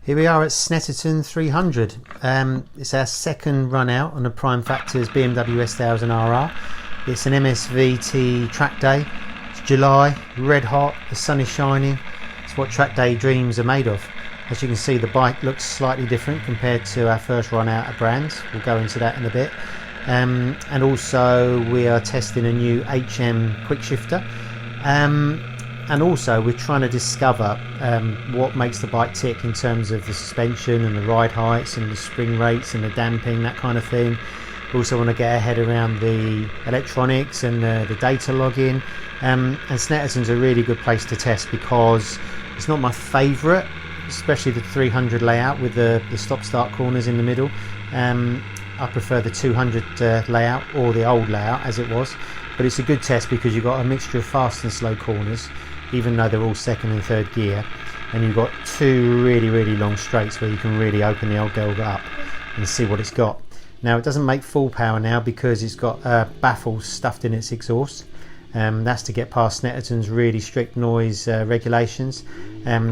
Here we are at Snetterton 300. It's our second run out on the Prime Factors BMW S1000RR. It's an MSVT track day. It's July, red hot, the sun is shining. It's what track day dreams are made of. As you can see, the bike looks slightly different compared to our first run out at Brands. We'll go into that in a bit. And also we are testing a new HM quick shifter. And also we're trying to discover what makes the bike tick in terms of the suspension and the ride heights and the spring rates and the damping, that kind of thing. We also want to get our head around the electronics and the data logging. And Snetterton's a really good place to test because it's not my favourite, especially the 300 layout with the stop-start corners in the middle. I prefer the 200 layout, or the old layout as it was. But it's a good test because you've got a mixture of fast and slow corners, even though they're all second and third gear, and you've got two really long straights where you can really open the old girl up and see what it's got. Now it doesn't make full power now because it's got baffles stuffed in its exhaust. That's to get past Snetterton's really strict noise regulations.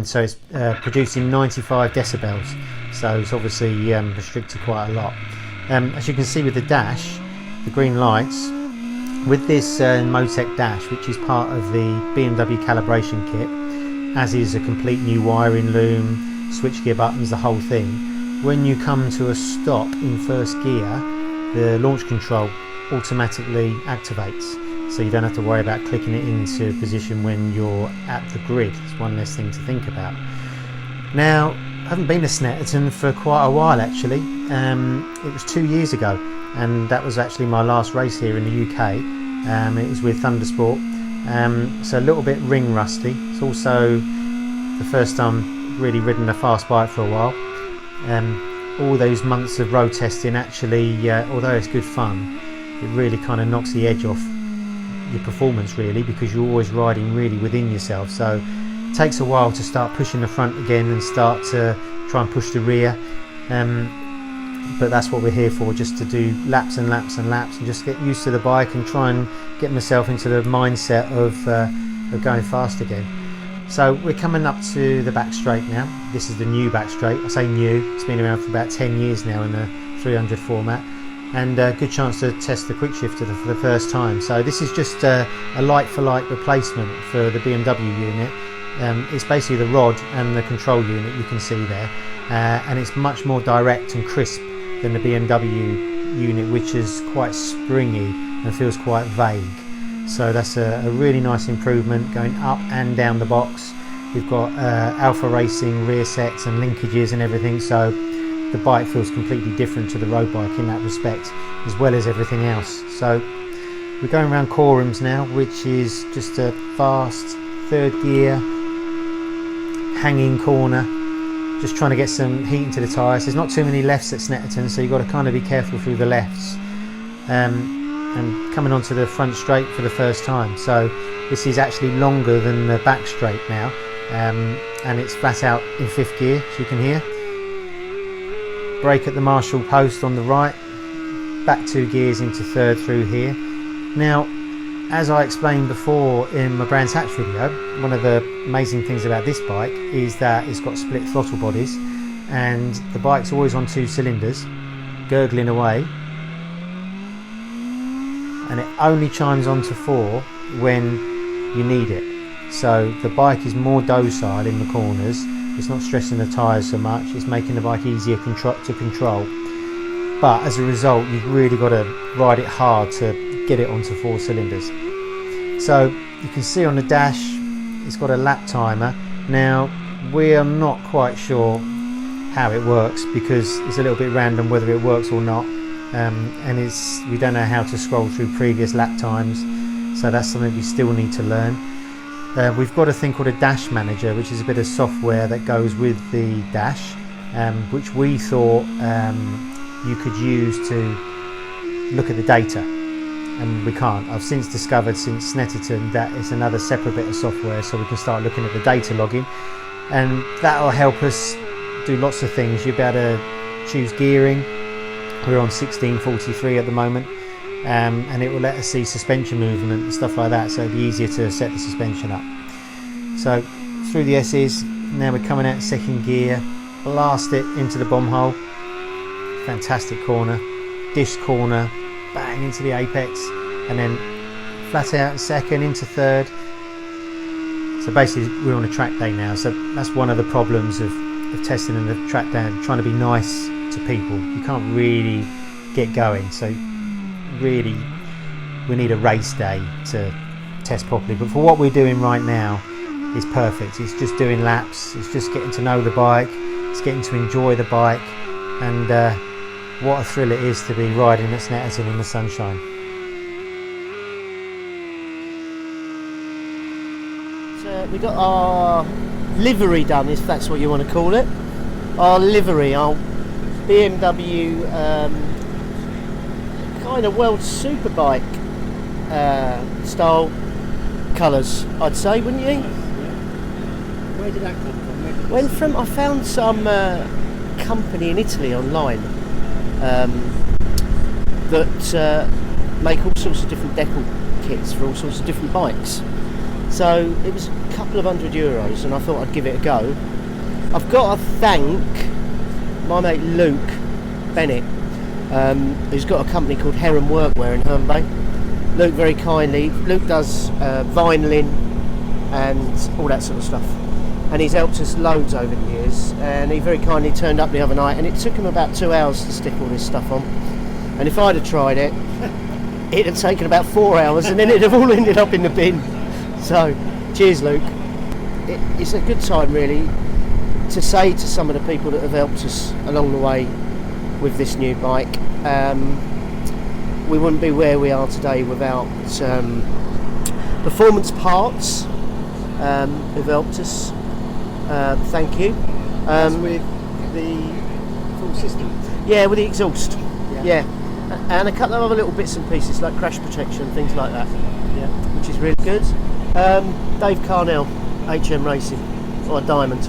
So it's producing 95 decibels, so it's obviously restricted quite a lot. As you can see with the dash, the green lights, with this Motec dash, which is part of the BMW calibration kit, as is a complete new wiring loom, switchgear buttons, the whole thing, when you come to a stop in first gear, the launch control automatically activates, so you don't have to worry about clicking it into position when you're at the grid. It's one less thing to think about. Now, I haven't been to Snetterton for quite a while actually. It was 2 years ago, and that was actually my last race here in the UK. It was with Thundersport, so a little bit ring rusty. It's also the first time really ridden a fast bike for a while. All those months of road testing actually, although it's good fun, it really kind of knocks the edge off your performance really, because you're always riding really within yourself. So it takes a while to start pushing the front again and start to try and push the rear. But that's what we're here for, just to do laps and laps and laps and just get used to the bike and try and get myself into the mindset of going fast again. So we're coming up to the back straight now. This is the new back straight. I say new, it's been around for about 10 years now in the 300 format, and a good chance to test the quick shifter for the first time. So this is just a like for like replacement for the BMW unit. It's basically the rod and the control unit you can see there, and it's much more direct and crisp than the BMW unit, which is quite springy and feels quite vague. So that's a really nice improvement going up and down the box. We've got Alpha Racing rear sets and linkages and everything, so the bike feels completely different to the road bike in that respect, as well as everything else. So we're going around Corums now, which is just a fast third gear hanging corner, just trying to get some heat into the tyres. There's not too many lefts at Snetterton, so you've got to kind of be careful through the lefts. And coming onto the front straight for the first time, so this is actually longer than the back straight now, and it's flat out in fifth gear, as you can hear. Brake at the Marshall post on the right, back 2 gears into third through here. Now, as I explained before in my Brands Hatch video, one of the amazing things about this bike is that it's got split throttle bodies, and the bike's always on 2 cylinders, gurgling away, and it only chimes on to 4 when you need it. So the bike is more docile in the corners, it's not stressing the tyres so much, it's making the bike easier to control. But as a result, you've really got to ride it hard to get it onto 4 cylinders. So you can see on the dash it's got a lap timer. Now we are not quite sure how it works because it's a little bit random whether it works or not, and we don't know how to scroll through previous lap times, so that's something we still need to learn. We've got a thing called a dash manager, which is a bit of software that goes with the dash, which we thought you could use to look at the data, and we can't. I've since discovered, since Snetterton, that it's another separate bit of software, so we can start looking at the data logging, and that will help us do lots of things. You'll be able to choose gearing. We're on 1643 at the moment, and it will let us see suspension movement and stuff like that, so it'll be easier to set the suspension up. So through the S's, now we're coming out second gear, blast it into the bomb hole. Fantastic corner, dish corner, bang into the apex, and then flat out second into third. So basically we're on a track day now, so that's one of the problems of testing in the track day, trying to be nice to people. You can't really get going, so really we need a race day to test properly. But for what we're doing right now, it's perfect. It's just doing laps, it's just getting to know the bike, it's getting to enjoy the bike, and what a thrill it is to be riding at Snetterton in the sunshine. So we got our livery done, if that's what you want to call it. Our livery, our BMW kind of world superbike style colours, I'd say, wouldn't you? Where did that come from? I found some company in Italy online that make all sorts of different decal kits for all sorts of different bikes. So it was a couple of €100, and I thought I'd give it a go. I've got to thank my mate Luke Bennett, who's got a company called Heron Workwear in Herne Bay. Luke very kindly, Luke does vinyling and all that sort of stuff, and he's helped us loads over the years, and he very kindly turned up the other night, and it took him about 2 hours to stick all this stuff on, and if I'd have tried it, it'd have taken about 4 hours, and then it'd have all ended up in the bin. So cheers, Luke. It's a good time really to say to some of the people that have helped us along the way with this new bike, we wouldn't be where we are today without Performance Parts who've helped us. Thank you. That's with the full system? Yeah, with the exhaust. Yeah. And a couple of other little bits and pieces like crash protection, things like that. Yeah. Which is really good. Dave Carnell, HM Racing, or Diamond.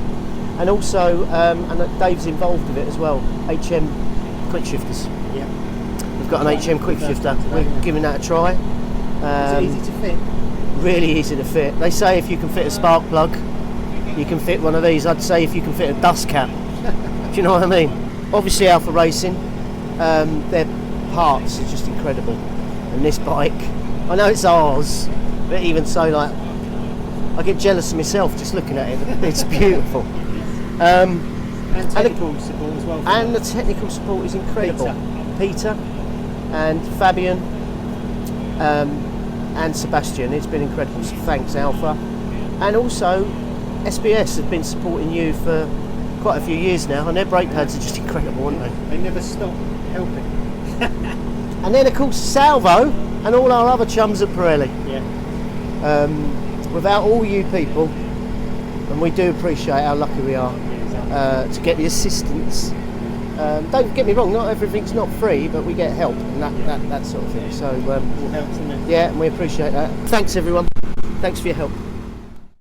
And also, and Dave's involved with it as well, HM Quick Shifters. Yeah. We've got an HM Quick Shifter. We're giving that a try. Is it easy to fit? Really easy to fit. They say if you can fit a spark plug, you can fit one of these. I'd say if you can fit a dust cap. Do you know what I mean? Obviously Alpha Racing, their parts are just incredible. And this bike, I know it's ours, but even so, like, I get jealous of myself just looking at it. It's beautiful. And technical support as well. And the technical support is incredible. Peter and Fabian and Sebastian, it's been incredible. So thanks, Alpha. And also, SBS have been supporting you for quite a few years now, and their brake pads are just incredible, aren't they? They never stop helping. And then, of course, Salvo and all our other chums at Pirelli. Yeah. Without all you people, and we do appreciate how lucky we are to get the assistance. Don't get me wrong, not everything's not free, but we get help and that sort of thing. So All helps, isn't it? yeah, and we appreciate that. Thanks everyone. Thanks for your help.